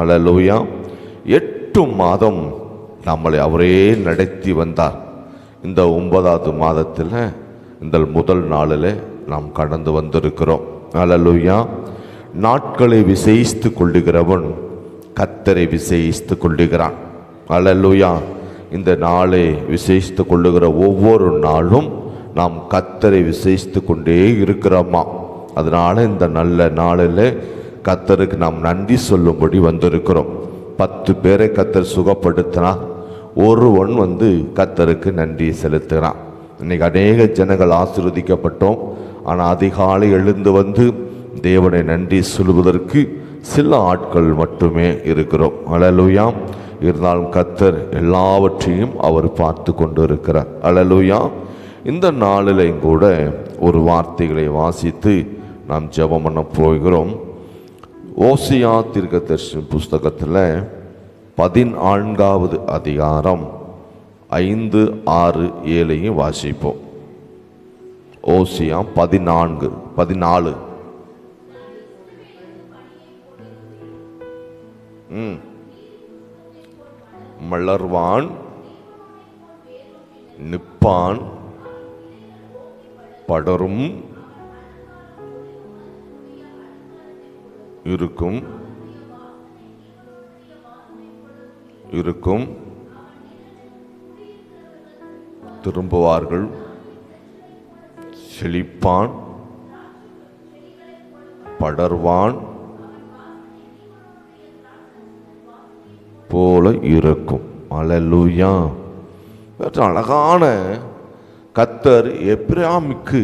அல்லேலூயா. 8 மாதம் நம்மளை அவரே நடத்தி வந்தார். இந்த 9வது மாதத்தில் இந்த முதல் நாளில் நாம் கடந்து வந்திருக்கிறோம். அல்லேலூயா. நாட்களை விசேஷித்து கொள்ளுகிறவன் கர்த்தரை விசேஷித்து கொள்ளுகிறான். அல்லேலூயா. இந்த நாளை விசேஷித்து கொள்ளுகிற ஒவ்வொரு நாளும் நாம் கர்த்தரை விசேஷித்து கொண்டே இருக்கிறோமா. அதனால இந்த நல்ல நாளில் கர்த்தருக்கு நாம் நன்றி சொல்லும்படி வந்திருக்கிறோம். 10 பேரை கர்த்தர் சுகப்படுத்தினா ஒருவன் கர்த்தருக்கு நன்றி செலுத்துகிறான். இன்னைக்கு அநேக ஜனங்கள் ஆசீர்வதிக்கப்பட்டோம். ஆனால் அதிகாலை எழுந்து தேவனை நன்றி சொல்வதற்கு சில ஆட்கள் மட்டுமே இருக்கிறோம். அல்லேலூயா. இருந்தாலும் கர்த்தர் எல்லாவற்றையும் அவர் பார்த்து கொண்டு இருக்கிறார். அல்லேலூயா. இந்த நாளிலையும் கூட ஒரு வார்த்தைகளை வாசித்து நாம் ஜெபம் பண்ண போகிறோம். ஓசியா தீர்க்கதரிசி புஸ்தகத்தில் 14வது அதிகாரம் 5, 6, 7 வாசிப்போம். ஓசியா 14. மலர்வான் நிப்பான் படரும் இருக்கும் திரும்புவார்கள். செழிப்பான் படர்வான் போல இருக்கும். அல்லேலூயா. அழகான கர்த்தர் எபிரகாமுக்கு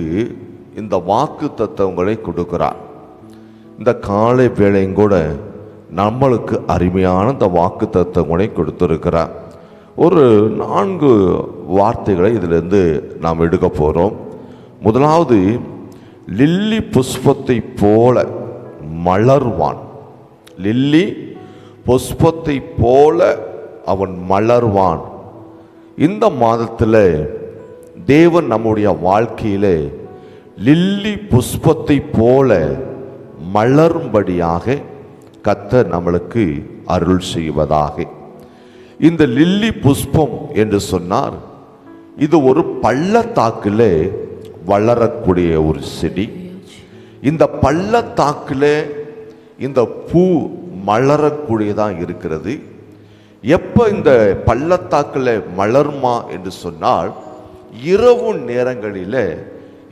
இந்த வாக்கு தத்தங்களை கொடுக்கிறார். இந்த காலை வேளையும் கூட நம்மளுக்கு அருமையான இந்த வாக்கு தத்தங்களை கொடுத்திருக்கிறார். ஒரு 4 வார்த்தைகளை இதிலிருந்து நாம் எடுக்க போகிறோம். முதலாவது, லில்லி புஷ்பத்தை போல மலர்வான். லில்லி புஷ்பத்தை போல அவன் மலர்வான். இந்த மாதத்தில் தேவன் நம்முடைய வாழ்க்கையிலே லில்லி புஷ்பத்தை போல மலரும்படியாக கர்த்தர் நம்மளுக்கு அருள் செய்வதாக. இந்த லில்லி புஷ்பம் என்று சொன்னார், இது ஒரு பள்ளத்தாக்கில் வளரக்கூடிய ஒரு செடி. இந்த பள்ளத்தாக்கில் இந்த பூ மலரக்கூடியதான் இருக்கிறது. எப்போ இந்த பள்ளத்தாக்கில் மலருமா என்று சொன்னால், இரவு நேரங்களில்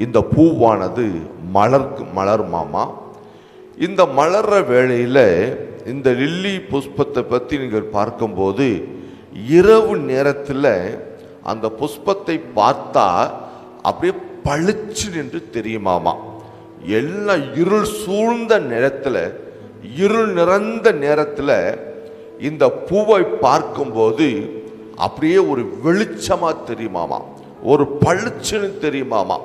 இந்த பூவானது மலருமாமா. இந்த மலர்ற வேளையில் இந்த லில்லி புஷ்பத்தை பற்றி நீங்கள் பார்க்கும்போது, இரவு நேரத்தில் அந்த புஷ்பத்தை பார்த்தா அப்படியே பளிச்சு என்று தெரியுமாமா. எல்லாம் இருள் சூழ்ந்த நேரத்தில், இருள் நிறைந்த நேரத்தில் இந்த பூவை பார்க்கும்போது அப்படியே ஒரு வெளிச்சமா தெரியுமாமா, ஒரு பளிச்சுன்னு தெரியுமாமா.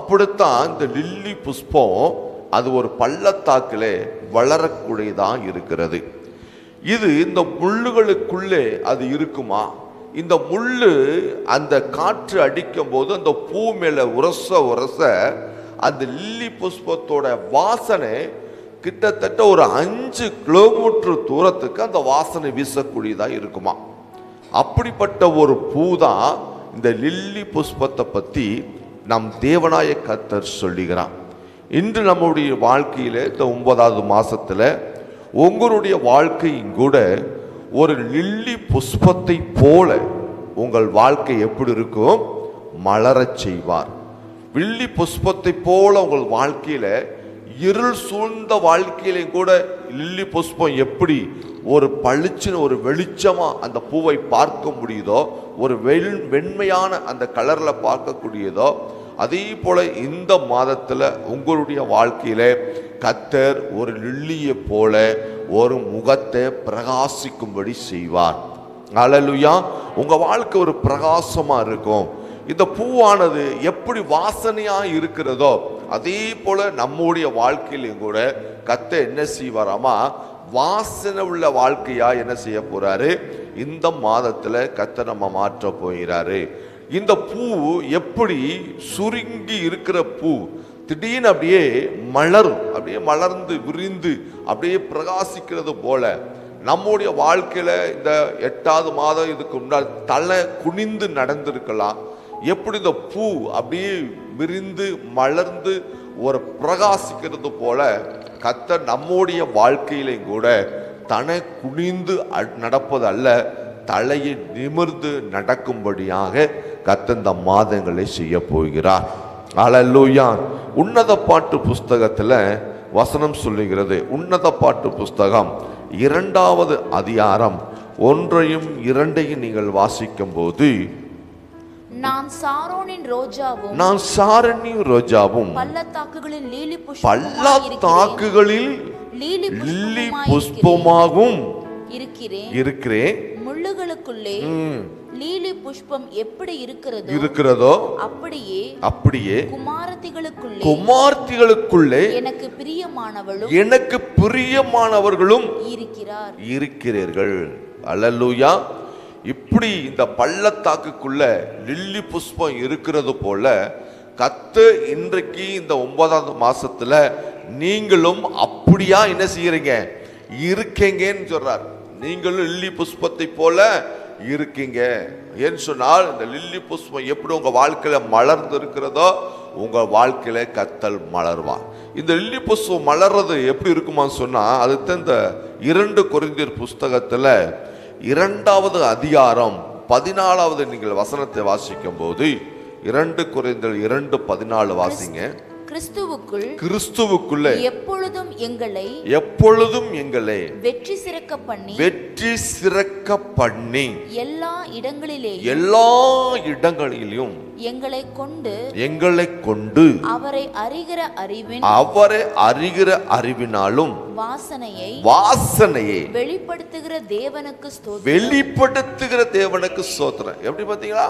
அப்படித்தான் இந்த லில்லி புஷ்பம் அது ஒரு பள்ளத்தாக்கிலே வளரக்கூடியதான் இருக்கிறது. இது இந்த முள்ளுகளுக்குள்ளே அது இருக்குமா? இந்த முள்ளு அந்த காற்று அடிக்கும் போது அந்த பூ மேல உரச அந்த லில்லி புஷ்பத்தோட வாசனை கிட்டத்தட்ட ஒரு 5 கிலோமீட்டர் தூரத்துக்கு அந்த வாசனை வீசக்கூடியதா இருக்குமா. அப்படிப்பட்ட ஒரு பூ தான் இந்த லில்லி புஷ்பத்தை பற்றி நம் தேவனாய கர்த்தர் சொல்லுகிறான். இன்று நம்முடைய வாழ்க்கையில் இந்த 9வது மாசத்துல உங்களுடைய வாழ்க்கையும் கூட ஒரு லில்லி புஷ்பத்தை போல உங்கள் வாழ்க்கை எப்படி இருக்கும்? மலரச் செய்வார். லில்லி புஷ்பத்தை போல உங்கள் வாழ்க்கையில, இருள் சூழ்ந்த வாழ்க்கையிலையும் கூட லில்லி புஷ்பம் எப்படி ஒரு பளிச்சுன்னு ஒரு வெளிச்சமா அந்த பூவை பார்க்க முடியுதோ, ஒரு வெண்மையான அந்த கலர்ல பார்க்கக்கூடியதோ, அதே போல இந்த மாதத்துல உங்களுடைய வாழ்க்கையில கர்த்தர் ஒரு லில்லியை போல ஒரு முகத்தை பிரகாசிக்கும்படி செய்வார். அல்லேலூயா. உங்க வாழ்க்கை ஒரு பிரகாசமா இருக்கும். இந்த பூவானது எப்படி வாசனையா இருக்கிறதோ அதே போல நம்முடைய வாழ்க்கையிலும் கூட கர்த்தர் என்ன செய்வாராமா, வாசனை உள்ள வாழ்க்கையா என்ன செய்ய போறாரு? இந்த மாதத்துல கர்த்தர் நம்ம மாற்ற போகிறாரு. இந்த பூ எப்படி சுருங்கி இருக்கிற பூ திடீர்னு அப்படியே மலரும், அப்படியே மலர்ந்து விரிந்து அப்படியே பிரகாசிக்கிறது போல நம்முடைய வாழ்க்கையில இந்த 8வது மாதம் இதுக்கு முன்னாடி தலை குனிந்து நடந்திருக்கலாம். எப்படி இந்த பூ அப்படியே விரிந்து மலர்ந்து ஒரு பிரகாசிக்கிறது போல கர்த்தர் நம்முடைய வாழ்க்கையிலையும் கூட தலை குனிந்து நடப்பது அல்ல, தலையை நிமிர்ந்து நடக்கும்படியாக கர்த்தர் இந்த மாதங்களை செய்ய போகிறார். அல்லேலூயா. உன்னத பாட்டு புஸ்தகத்துல வசனம் சொல்லுகிறது. உன்னத பாட்டு புஸ்தகம் 2வது அதிகாரம் 1 2 நீங்கள் வாசிக்கும் போது, நான் சாரோனின் ரோஜாவும் பள்ளத்தாக்குகளில் லீலி புஷ்பமாகவும் இருக்கிறேன். முள்ளுகளுக்குள்ளே லீலி புஷ்பம் எப்படி இருக்கிறதோ அப்படியே குமாரத்திகளுக்குள்ளே எனக்கு பிரியமானவர்களும் இருக்கிறீர்கள். அல்லேலூயா. இப்படி இந்த பள்ளத்தாக்குக்குள்ள லில்லி புஷ்பம் இருக்கிறது போல கர்த்தர் இன்றைக்கு இந்த 9வது மாசத்துல நீங்களும் அப்படியா என்ன செய்யறீங்க, இருக்கீங்கன்னு சொல்றார். நீங்களும் லில்லி புஷ்பத்தை போல இருக்கீங்க. ஏன்னு சொன்னால் இந்த லில்லி புஷ்பம் எப்படி உங்க வாழ்க்கையில மலர்ந்து இருக்கிறதோ உங்க வாழ்க்கையில கர்த்தர் மலர்வார். இந்த லில்லி புஷ்பம் மலர்றது எப்படி இருக்குமான்னு சொன்னா, அதுதான் இந்த 2 கொரிந்தியர் புஸ்தகத்துல 2வது அதிகாரம் 14வது நீங்கள் வசனத்தை வாசிக்கும் போது 2 கொரிந்தியர் 2:14 வாசிங்க. கிறிஸ்துவுக்குள்ளே எப்பொழுதும் எங்களை வெற்றி சிறக்க பண்ணி எல்லா இடங்களிலும் எங்களை கொண்டு அவரை அறிகிற அறிவினாலும் வாசனையை வெளிப்படுத்துகிற தேவனுக்கு ஸ்தோத்திரம். எப்படி பாத்தீங்களா,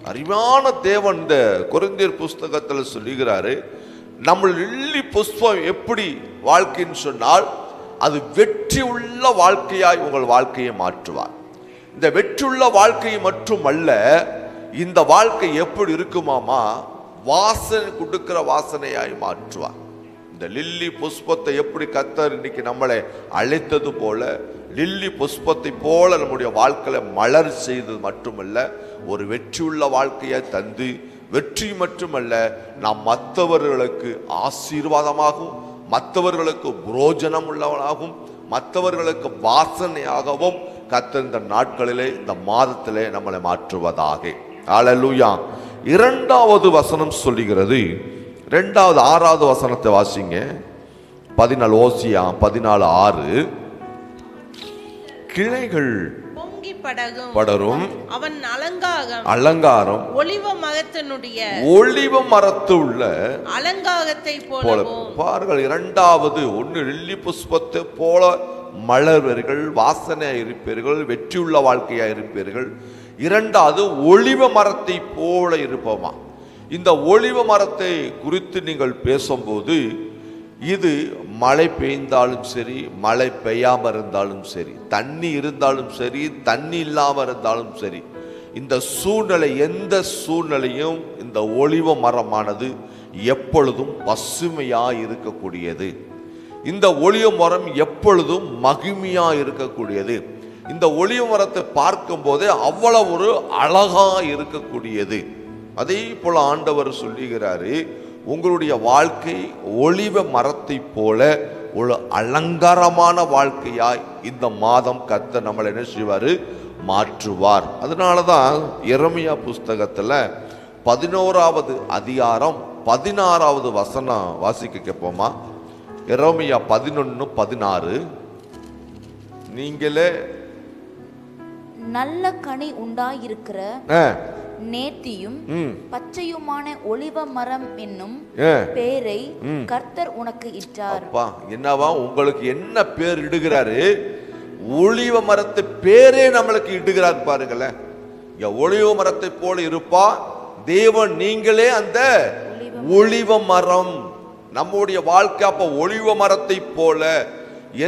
அறிவான தேவன் இந்த கொரிந்தியர் புஸ்தகத்தில் சொல்லுகிறாரு. நம்ம லில்லி புஷ்பம் எப்படி வாழ்க்கைன்னு சொன்னால் அது வெற்றி உள்ள வாழ்க்கையாய் உங்கள் வாழ்க்கையை மாற்றுவார். இந்த வெற்றியுள்ள வாழ்க்கையை மட்டுமல்ல, இந்த வாழ்க்கை எப்படி இருக்குமாமா, வாசனை கொடுக்கிற வாசனையாய் மாற்றுவார். இந்த லில்லி புஷ்பத்தை எப்படி கர்த்தர் இன்னைக்கு நம்மளை அழைத்தது போல லில்லி புஷ்பத்தை போல நம்முடைய வாழ்க்கையில மலர் செய்தது மட்டுமல்ல, ஒரு வெற்றியுள்ள வாழ்க்கையை தந்து, வெற்றி மட்டுமல்ல நாம் மற்றவர்களுக்கு ஆசீர்வாதமாகவும் மற்றவர்களுக்கு புரோஜனம் உள்ளவனாகவும் மற்றவர்களுக்கு வாசனையாகவும் கர்த்தர் இந்த நாட்களிலே இந்த மாதத்திலே நம்மளை மாற்றுவதாக. அல்லேலூயா. 2வது வசனம் சொல்லுகிறது. 6வது வசனத்தை வாசிங்க. 14 ஓசியா 14:6. கிளைகள் பொங்கி படரும் அவன் அலங்காரம் ஒலிவ மரத்து உள்ள அலங்காரத்தை போல. பாருங்கள், 2வது ஒன்று லில்லி புஷ்பத்தை போல மலர்வீர்கள், வாசனையா இருப்பீர்கள், வெற்றியுள்ள வாழ்க்கையா இருப்பீர்கள். 2வது ஒலிவ மரத்தை போல இருப்போமா. இந்த ஒலிவ மரத்தை குறித்து நீங்கள் பேசும்போது இது மழை பெய்ந்தாலும் சரி, மழை பெய்யாமல் இருந்தாலும் சரி, தண்ணி இருந்தாலும் சரி, தண்ணி இல்லாமல் இருந்தாலும் சரி, இந்த சூழ்நிலை எந்த சூழ்நிலையும் இந்த ஒலிவ மரமானது எப்பொழுதும் பசுமையாக இருக்கக்கூடியது. இந்த ஒலிவ மரம் எப்பொழுதும் மகிமையா இருக்கக்கூடியது. இந்த ஒலிவ மரத்தை பார்க்கும் போதே அவ்வளவு ஒரு அழகா இருக்கக்கூடியது. அதே போல ஆண்டவர் சொல்லுகிறாரு, உங்களுடைய வாழ்க்கை ஒலிவ மரத்தை போல ஒரு அலங்காரமான வாழ்க்கையாய் இந்த மாதம் கர்த்தர் நம்மளை என்ன செய்வாரு, மாற்றுவார். அதனாலதான் எரேமியா புஸ்தகத்துல 11வது அதிகாரம் 16வது வசனம் வாசிக்க கேட்போமா. எரேமியா 11:16. நீங்களே நல்ல கனி உண்டாயிருக்கிற நேர்த்தியும் பச்சையுமான ஒலிவ மரம் என்னும் பேரை கர்த்தர் உனக்கு இட்டார். என்னவா உங்களுக்கு என்ன பேர் இடுகிறாரு? ஒலிவ மரத்தை பேரே நம்மளுக்கு இடுகிறார். பாருங்களேன், இங்க ஒலிவ மரத்தை போல இருப்பா தேவன். நீங்களே அந்த ஒலிவ மரம். நம்முடைய வாழ்க்கை அப்ப ஒலிவ மரத்தை போல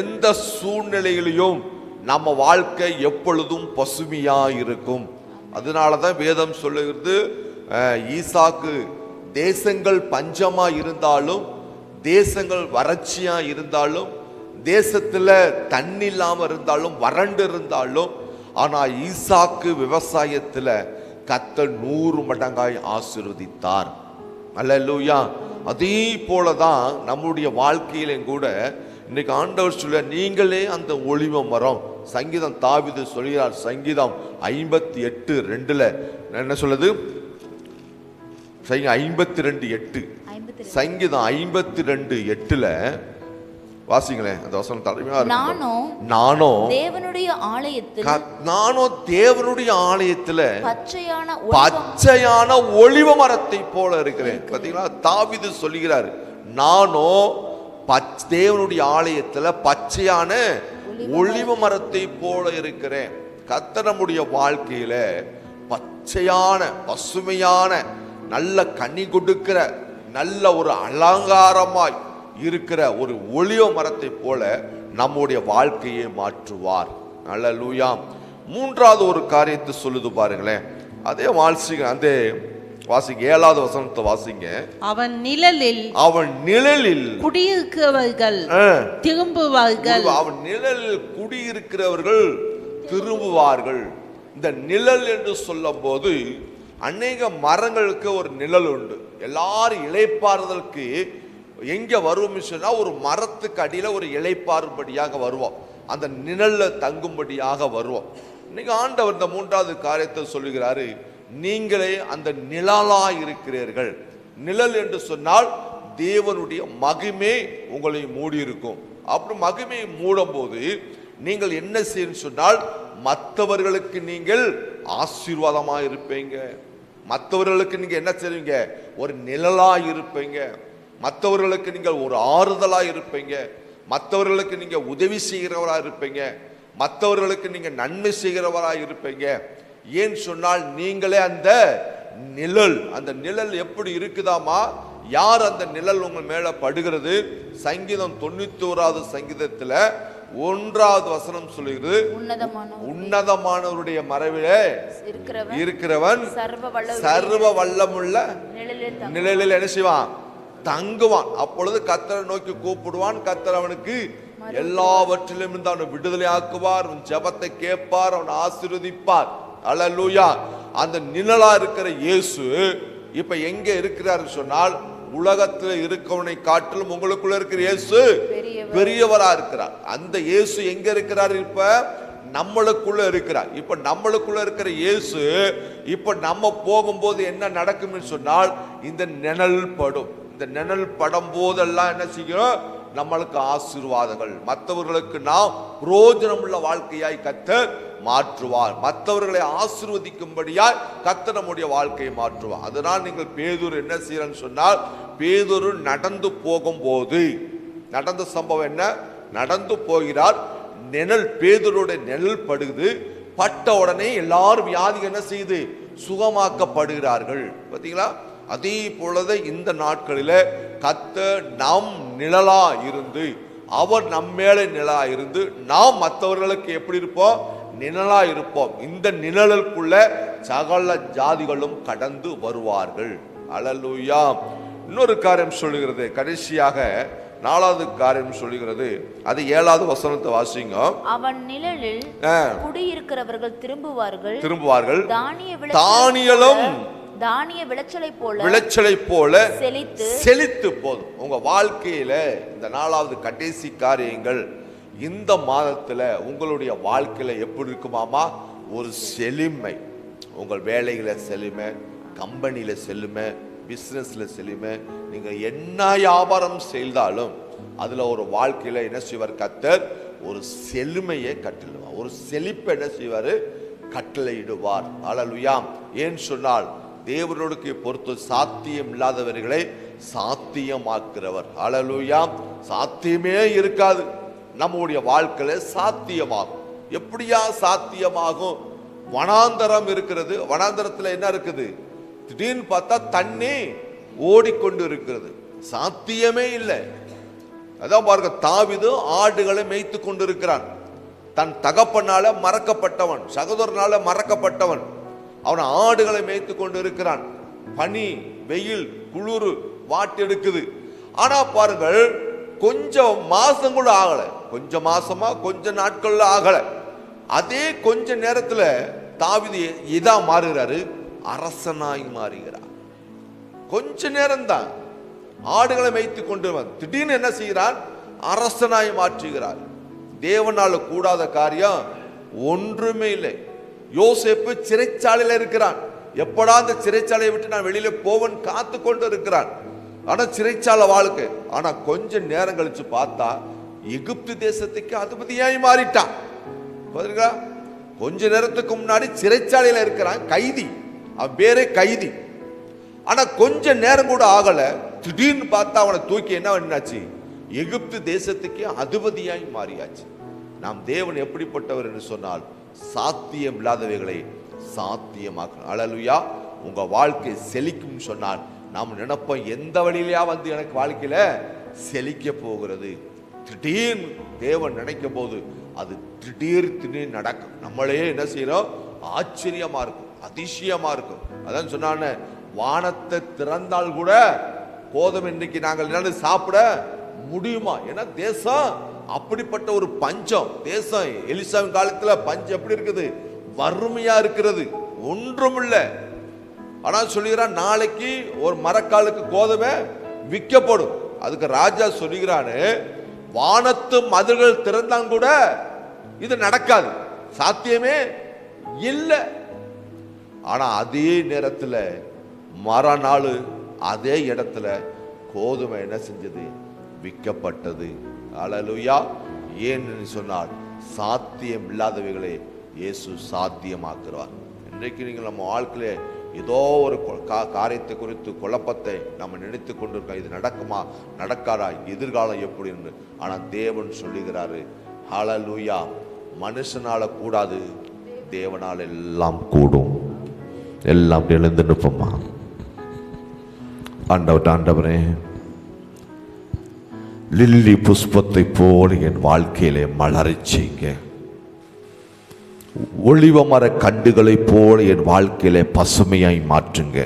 எந்த சூழ்நிலையிலையும் நம்ம வாழ்க்கை எப்பொழுதும் பசுமையா இருக்கும். அதனாலதான் வேதம் சொல்லுகிறது, ஈசாக்கு தேசங்கள் பஞ்சமா இருந்தாலும், தேசங்கள் வறட்சியா இருந்தாலும், தேசத்துல தண்ணி இல்லாம இருந்தாலும் வறண்டு இருந்தாலும், ஆனா ஈசாக்கு விவசாயத்துல கர்த்தர் 100 மடங்காய் ஆசீர்வதித்தார். அல்லேலூயா. அதே போலதான் நம்முடைய வாழ்க்கையிலும் கூட இன்னைக்கு ஆண்டவர் சொல்ல, நீங்களே அந்த ஒளிவ மரம். சங்கீதம் தாவீது சொல்கிறார், சங்கீதம் 58:2 என்ன சொல்லுது? 52:8. சங்கீதம் 52:8 வாசிங்களேன் அந்த வசனம். தலைமையா நானோ தேவனுடைய ஆலயத்துல பச்சையான ஒளிவ மரத்தை போல இருக்கிறேன். பாத்தீங்களா, தாவீது சொல்லுகிறார், நானோ தேவனுடைய ஆலயத்துல பச்சையான ஒளிவ மரத்தை போல இருக்கிறேன். கர்த்தர் நம்முடைய வாழ்க்கையில பச்சையான பசுமையான நல்ல கனி கொடுக்கிற நல்ல ஒரு அலங்காரமாய் இருக்கிற ஒரு ஒளிவ மரத்தை போல நம்முடைய வாழ்க்கையை மாற்றுவார். அல்லேலூயா. மூன்றாவது ஒரு காரியத்தை சொல்லுது பாருங்களேன். அதே வாசிங்க 7வது வசனத்தை வாசிங்க. அவன் நிழலில் குடியிருக்கிறவர்கள் திரும்புவார்கள். அவன் நிழலில் குடியிருக்கிறவர்கள் திரும்புவார்கள். இந்த நிழல் என்று சொல்லும் போது அநேக மரங்களுக்கு ஒரு நிழல் உண்டு. எல்லாரும் இளைப்பாறுதலுக்கு எங்க வருவோம் சொன்னா, ஒரு மரத்துக்கு அடியில ஒரு இளைப்பாறும்படியாக வருவோம், அந்த நிழல்ல தங்கும்படியாக வருவோம். இன்னைக்கு ஆண்டவர் இந்த மூன்றாவது காரியத்தை சொல்லுகிறாரு, நீங்களே அந்த நிழலா இருக்கிறீர்கள். நிழல் என்று சொன்னால் தேவனுடைய மகிமை உங்களை மூடி இருக்கும். அப்படி மகிமை மூடும் போது நீங்கள் என்ன செய்யணும் சொன்னால், மற்றவர்களுக்கு நீங்கள் ஆசீர்வாதமா இருப்பீங்க. மற்றவர்களுக்கு நீங்க என்ன செய்வீங்க? ஒரு நிழலா இருப்பீங்க. மற்றவர்களுக்கு நீங்கள் ஒரு ஆறுதலா இருப்பீங்க. மற்றவர்களுக்கு நீங்க உதவி செய்கிறவரா இருப்பீங்க. மற்றவர்களுக்கு நீங்க நன்மை செய்கிறவரா இருப்பீங்க. ஏன் சொன்னால் நீங்களே அந்த நிழல். அந்த நிழல் எப்படி இருக்குதாமா? யார் அந்த நிழல் உங்கள் மேல படுகிறது? சங்கீதம் 91வது சங்கீதத்துல 1வது வசனம் சொல்லுகிறது, உன்னதமானவருடைய மறைவிலே இருக்கிறவன் சர்வ வல்லமுள்ள நிழலில் என்ன செய்வான்? தங்குவான். அப்பொழுது கர்த்தரை நோக்கி கூப்பிடுவான், கர்த்தர் அவனுக்கு எல்லாவற்றிலும் இருந்து அவனை விடுதலை ஆக்குவார், அவன் ஜெபத்தை கேட்பார், அவன் ஆசீர்வதிப்பார். அல்லேலூயா. அந்த நிழலா இருக்கிற இயேசு இப்ப எங்க இருக்கிறார் சொன்னால், உலகத்தில் இருக்கவனை காட்டிலும் உங்களுக்குள்ள இருக்கிற இயேசு பெரியவரா இருக்கிறார். அந்த இயேசு எங்க இருக்கிறார்? இப்ப நம்மளுக்குள்ள இருக்கிறார். இப்ப நம்மளுக்குள்ள இருக்கிற இயேசு இப்ப நம்ம போகும்போது என்ன நடக்கும் சொன்னால், இந்த நிழல் படும். இந்த நிழல் படும் போதெல்லாம் என்ன செய்யும்? நம்மளுக்கு ஆசீர்வாதங்கள், மற்றவர்களுக்கு நாம் பிரயோஜனம் உள்ள வாழ்க்கையாய் கர்த்தர் மாற்றுவார். மற்றவர்களை ஆசீர்வதிக்கும்படியாய் கர்த்தர் நம்முடைய வாழ்க்கையை மாற்றுவார். அதனால் நீங்கள் பேதுரு என்ன செய்யறன்னு சொன்னால், பேதுரு நடந்து போகும்போது நடந்த சம்பவம் என்ன? நடந்து போகிறார், நிழல் பேதுருடைய நிழல் படுகுது. பட்ட உடனே எல்லாரும் வியாதிகள் என்ன செய்து சுகமாக்கப்படுகிறார்கள். பார்த்தீங்களா? அதே பொழுது இந்த நாட்களில கர்த்தர் நம் நிழலா இருந்து, அவர் நம்மேல நிழலா இருந்து, நாம் மற்றவர்களுக்கு எப்படி இருப்போம்? நிழலா இருப்போம். இந்த நிழலுக்குள்ள சகல ஜாதிகளும் கடந்து வருவார்கள். அல்லேலூயா. இன்னொரு காரியம் சொல்லுகிறது, கடைசியாக 4வது காரியம் சொல்லுகிறது. அது 7வது வசனத்தை வாசிங்க. அவன் நிழலில் குடியிருக்கிறவர்கள் திரும்புவார்கள். தானிய விளைச்சலை போல செழித்து போதும். உங்க வாழ்க்கையில இந்த 4வது கடைசி காரியங்கள் இந்த மாதத்துல உங்களுடைய வாழ்க்கையில எப்படி இருக்குமாமா? ஒரு செழுமை. உங்கள் வேலைகளை செழுமை, கம்பெனியில செழுமை, பிசினஸ்ல செழுமை. நீங்க என்ன வியாபாரம் செய்தாலும் அதுல ஒரு வாழ்க்கையில என்ன செய்வார்? கர்த்தர் ஒரு செழுமையை கட்டளையிடுவார், ஒரு செழிப்பை என்ன செய்வாரு? கட்டளையிடுவார். அல்லேலூயா. ஏன் சொன்னால், தேவனுக்கு பொறுத்து சாத்தியம் இல்லாதவர்களை சாத்தியமாக்குறவர். அல்லேலூயா. சாத்தியமே இருக்காது, நம்முடைய வாழ்க்கையில சாத்தியமாகும். எப்படியா சாத்தியமாகும்? வனாந்தரம் இருக்கிறது, வனாந்தரத்துல என்ன இருக்குது? திடீர்னு பார்த்தா தண்ணி ஓடிக்கொண்டு இருக்கிறது, சாத்தியமே இல்லை. அதான் பாருங்க, தாவீது ஆடுகளை மேய்த்து கொண்டு இருக்கிறான். தன் தகப்பனால மறக்கப்பட்டவன், சகோதரனால மறக்கப்பட்டவன், அவன் ஆடுகளை மேய்த்து கொண்டு இருக்கிறான். பனி, வெயில், குளிர் வாட்டி எடுக்குது. ஆனா பாருங்கள், கொஞ்சம் மாசம் கூட ஆகல, கொஞ்ச மாசமா கொஞ்ச நாட்கள்ல ஆகல. அதே கொஞ்ச நேரத்துல தாவீது இதா மாறுகிறாரு, அரசனாய் மாறுகிறார். கொஞ்ச நேரம் தான். ஆடுகளை மேய்த்து கொண்டு திடீர்னு என்ன செய்கிறார்? அரசனாய் மாற்றுகிறார். தேவனால கூடாத காரியம் ஒன்றுமே இல்லை. யோசேப்பு சிறைச்சாலையில இருக்கிறான். எப்படா அந்த சிறைச்சாலையை விட்டு நான் வெளியில போவன் காத்து கொண்டு இருக்கிறான். ஆனா சிறைச்சாலை வாழ்க்கை. ஆனா கொஞ்ச நேரம் கழிச்சு பார்த்தா எகிப்து தேசத்துக்கு அதிபதியாய் மாறிட்டான். கொஞ்ச நேரத்துக்கு முன்னாடி சிறைச்சாலையில இருக்கிறான், கைதி. அவன் பேரே கைதி. ஆனா கொஞ்ச நேரம் கூட ஆகல, திடீர்னு பார்த்தா அவனை தூக்கி என்ன பண்ணாச்சு? எகிப்து தேசத்துக்கு அதிபதியாய் மாறியாச்சு. நாம் தேவன் எப்படிப்பட்டவர் என்று சொன்னால், சாத்தியம் இல்லாதவைகளை சாத்தியமாக்க. அல்லேலூயா. உங்க வாழ்க்கை செழிக்கும் சொன்னால் நாம் நினைப்போம், எந்த வழியிலயா வந்து எனக்கு வாழ்க்கையில செழிக்க போகிறது. திடீர்னு தேவன் நினைக்கும் போது அது திடீர் நடக்கும். நம்மளே என்ன செய்யறோம்? ஆச்சரியமா இருக்கும், அதிசயமா இருக்கும். அதான் சொன்ன, வானத்தை திறந்தால் கூட கோதுமை இன்னைக்கு நாங்கள் என்ன சாப்பிட முடியுமா? ஏன்னா தேசம் அப்படிப்பட்ட ஒரு பஞ்சம். தேசம் எலிசாவின் காலத்துல பஞ்சம் எப்படி இருக்குது? வறுமையா இருக்கிறது, ஒன்றும் இல்லை. ஆனா சொல்லுகிறான், நாளைக்கு ஒரு மரக்காலுக்கு கோதுமை விற்கப்படும். அதுக்கு ராஜா சொல்லுகிறான்னு, வானத்து மதில்கள் திறந்தான் கூட இது நடக்காது, சாத்தியமே இல்லை. ஆனா அதே நேரத்துல மறுநாள் அதே இடத்துல கோதுமை என்ன செஞ்சது? விற்கப்பட்டது. அல்லேலூயா. ஏன்னு சொன்னால், சாத்தியம் இல்லாதவைகளை இயேசு சாத்தியமாக்குறார். இன்றைக்கு நீங்கள் நம்ம வாழ்க்கையில ஏதோ ஒரு காரியத்தை குறித்து குழப்பத்தை நம்ம நினைத்து கொண்டிருக்கோம். இது நடக்குமா நடக்காதா, எதிர்காலம் எப்படி என்று. ஆனா தேவன் சொல்லுகிறாரு, ஹல்லேலூயா, மனுஷனால கூடாது, தேவனால் எல்லாம் கூடும். எல்லாம் எழுந்து நிற்போமா? ஆண்டவரே, லில்லி புஷ்பத்தை போல என் வாழ்க்கையிலே மலரச்சீங்க. ஒளிவ மர கண்டுகளை போல என் வாழ்க்கையிலே பசுமையாய் மாற்றுங்க.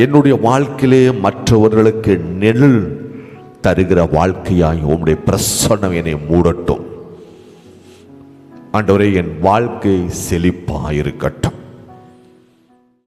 என்னுடைய வாழ்க்கையிலே மற்றவர்களுக்கு நிழல் தருகிற வாழ்க்கையாய் உம்முடைய பிரசன்னம் என்னை மூடட்டும். ஆண்டவரே, என் வாழ்க்கை செழிப்பாயிருக்கட்டும்.